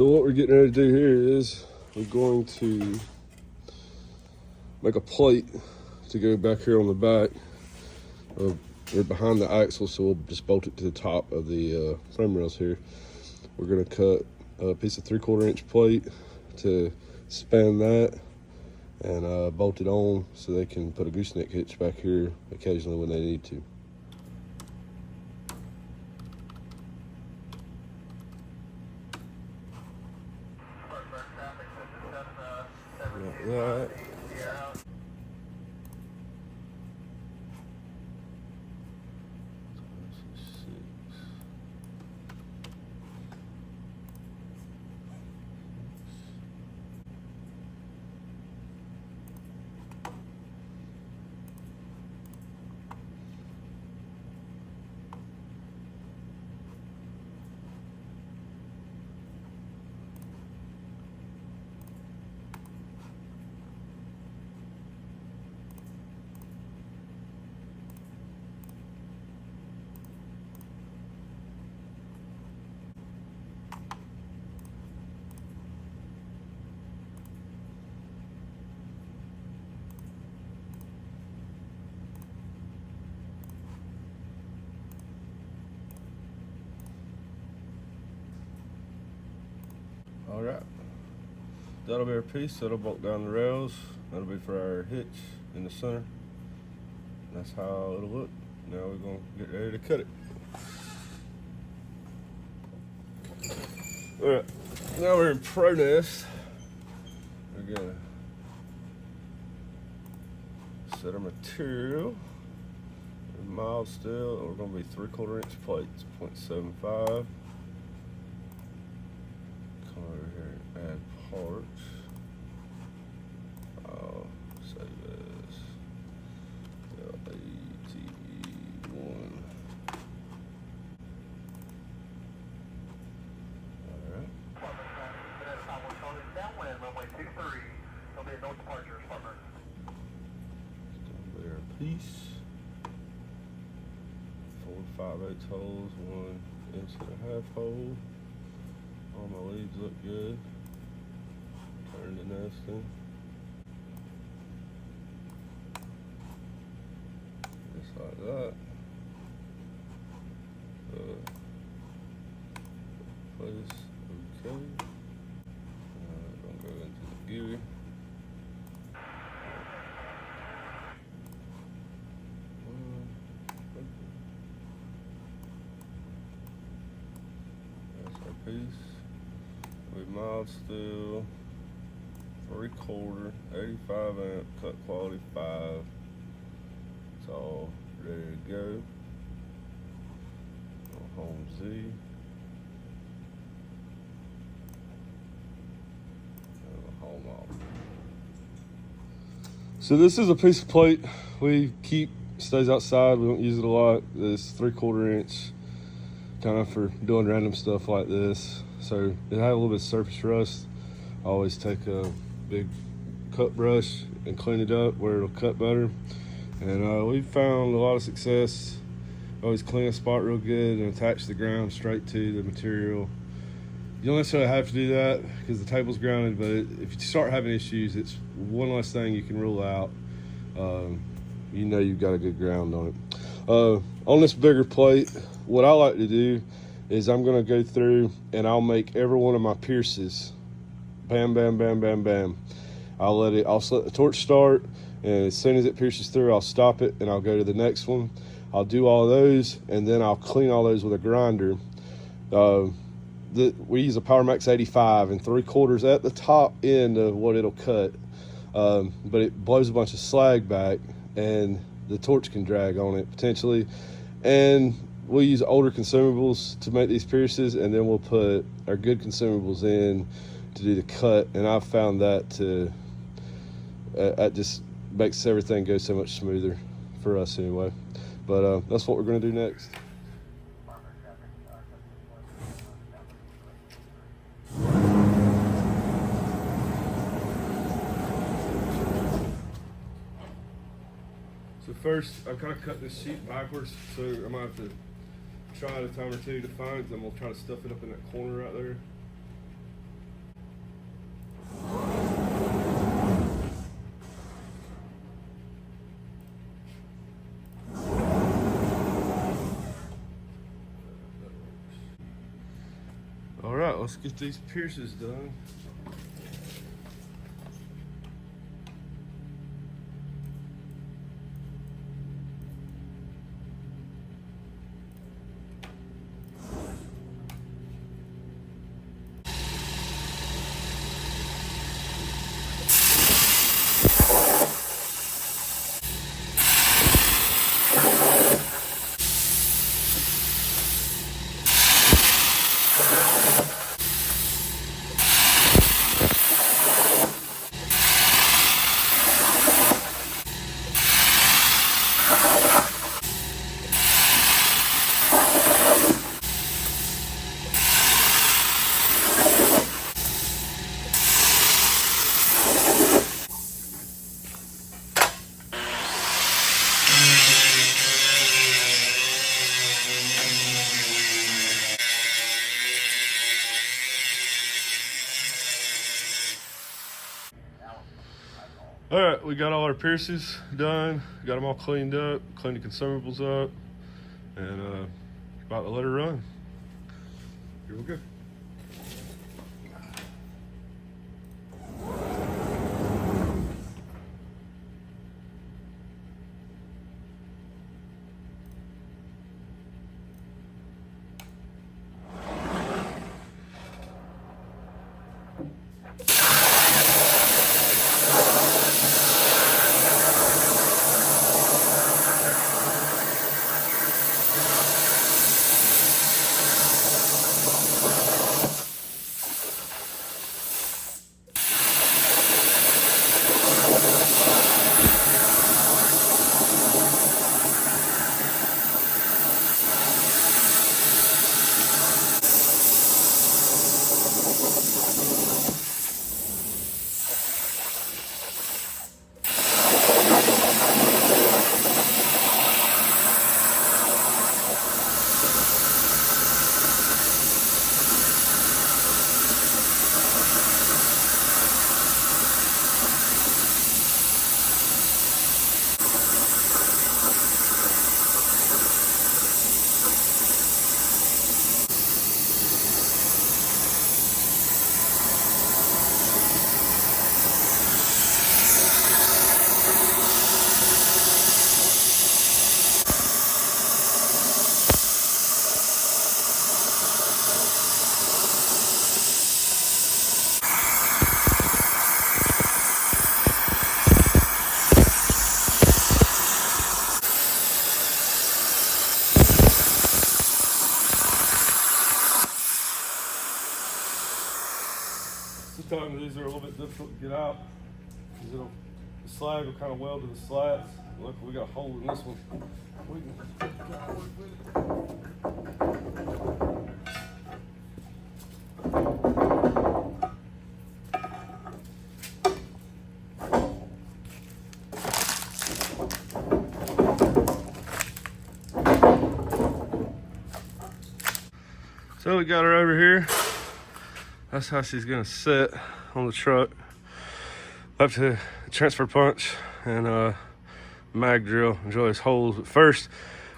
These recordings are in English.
So what we're getting ready to do here is we're going to make a plate to go back here on the back or behind the axle, so we'll just bolt it to the top of the frame rails here. We're going to cut a piece of 3/4 inch plate to span that and bolt it on so they can put a gooseneck hitch back here occasionally when they need to. Like that. All right, that'll be our piece. That'll bolt down the rails. That'll be for our hitch in the center. That's how it'll look. Now we're gonna get ready to cut it. All right, now we're in ProNest. We're gonna set our material. Mild steel, and we're gonna be 3/4 inch plates, 0.75. Come over here and add parts. I'll say this LATE1. Alright. It's gonna be our piece. 4 5/8 holes, 1 1.5 hole. All my leads look good. Turn to nesting. Just like that. Place okay. Gonna go into the gear. That's our piece. We mild steel, 3/4, 85 amp, cut quality 5. It's all ready to go. Home Z. Home off. So this is a piece of plate we keep, stays outside. We don't use it a lot. It's 3/4 inch, kind of for doing random stuff like this. So it had a little bit of surface rust. I always take a big cut brush and clean it up where it'll cut better. And we found a lot of success. Always clean a spot real good and attach the ground straight to the material. You don't necessarily have to do that because the table's grounded, but if you start having issues, it's one less thing you can rule out. You know you've got a good ground on it. On this bigger plate, what I like to do is I'm gonna go through and I'll make every one of my pierces. Bam, bam, bam, bam, bam. I'll let the torch start, and as soon as it pierces through, I'll stop it and I'll go to the next one. I'll do all those, and then I'll clean all those with a grinder. We use a PowerMax 85 and 3/4 at the top end of what it'll cut, but it blows a bunch of slag back, and the torch can drag on it potentially. And we'll use older consumables to make these pierces, and then we'll put our good consumables in to do the cut. And I've found that that just makes everything go so much smoother for us anyway. But that's what we're going to do next. So first, I kind of cut this sheet backwards, so I might have to try it a time or two to find, because I'm going to try to stuff it up in that corner right there. let's get these pierces done. All right, we got all our pierces done, got them all cleaned up, cleaned the consumables up, and about to let her run. Here we go. Sometimes these are a little bit difficult to get out because the slag will kind of weld to the slats. Look, we got a hole in this one. We can try to work with it. So we got her over here. That's how she's gonna sit on the truck. I have to transfer punch and mag drill and drill these holes at first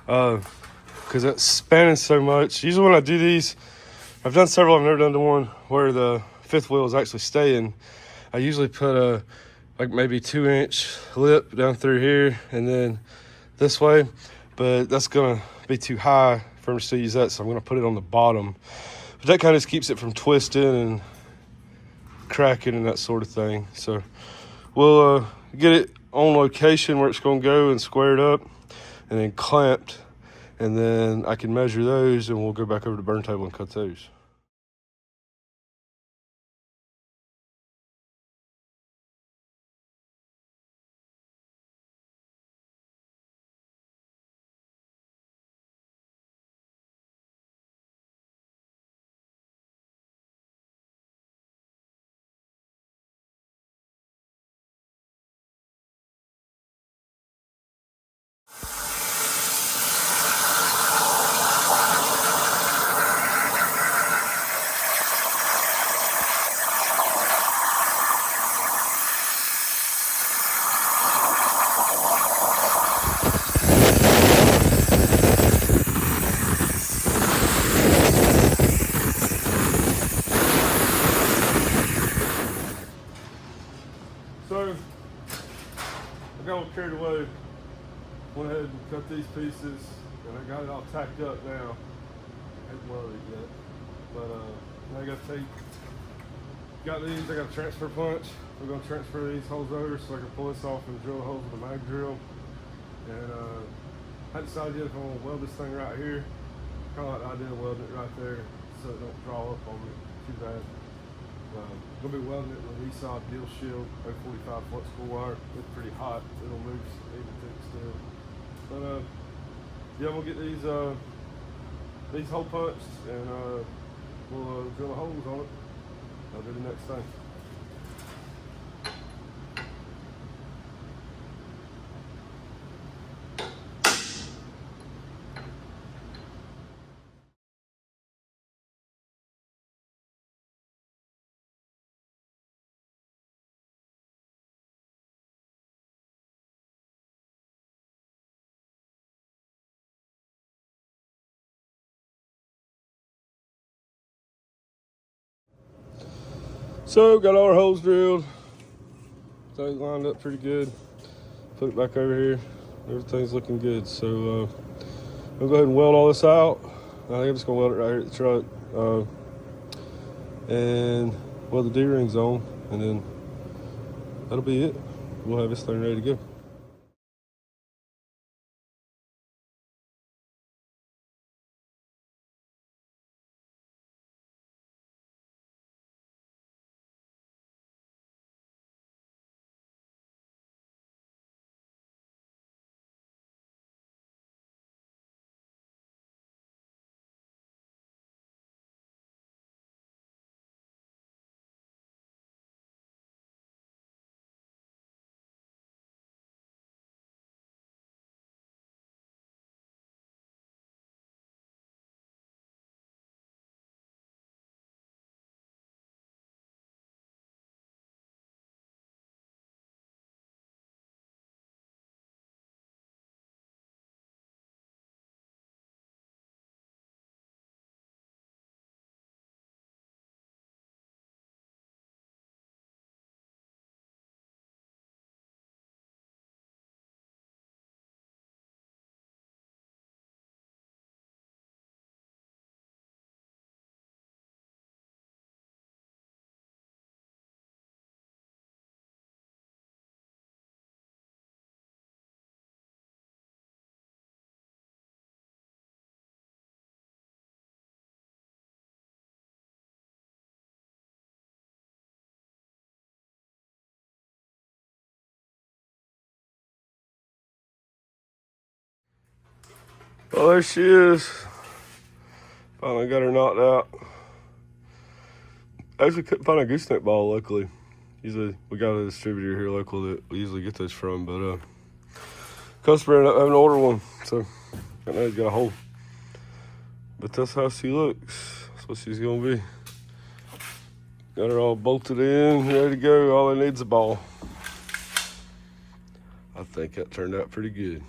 because it's spanning so much. Usually when I do these, I've done several, I've never done the one where the fifth wheel is actually staying. I usually put a like maybe 2-inch lip down through here and then this way, but that's gonna be too high for me to use that, so I'm gonna put it on the bottom. But that kind of just keeps it from twisting and cracking and that sort of thing. So we'll get it on location where it's going to go and square it up and then clamped, and then I can measure those and we'll go back over to burn table and cut those. got a little carried away. Went ahead and cut these pieces, and I got it all tacked up now. I haven't welded it yet, but now I got to take. Got these. I got a transfer punch. We're gonna transfer these holes over so I can pull this off and drill the holes with a mag drill. And I decided yet if I want to weld this thing right here. Kind of like the idea of welding it right there so it don't draw up on me too bad. Gonna be welding it with an ESOD deal shield, 045 flexible wire. It's pretty hot. It'll move anything still. But yeah, we'll get these hole punched and we'll drill the holes on it. That'll be the next thing. So got all our holes drilled. Things lined up pretty good. Put it back over here. Everything's looking good. So I'll go ahead and weld all this out. I think I'm just gonna weld it right here at the truck. And weld the D-rings on, and then that'll be it. We'll have this thing ready to go. Well, there she is. Finally got her knocked out. I actually couldn't find a gooseneck ball, luckily. Usually, we got a distributor here local that we usually get those from, but customer ended up having to order one, so got a hole. But that's how she looks. That's what she's gonna be. Got her all bolted in, ready to go. All it needs is a ball. I think that turned out pretty good.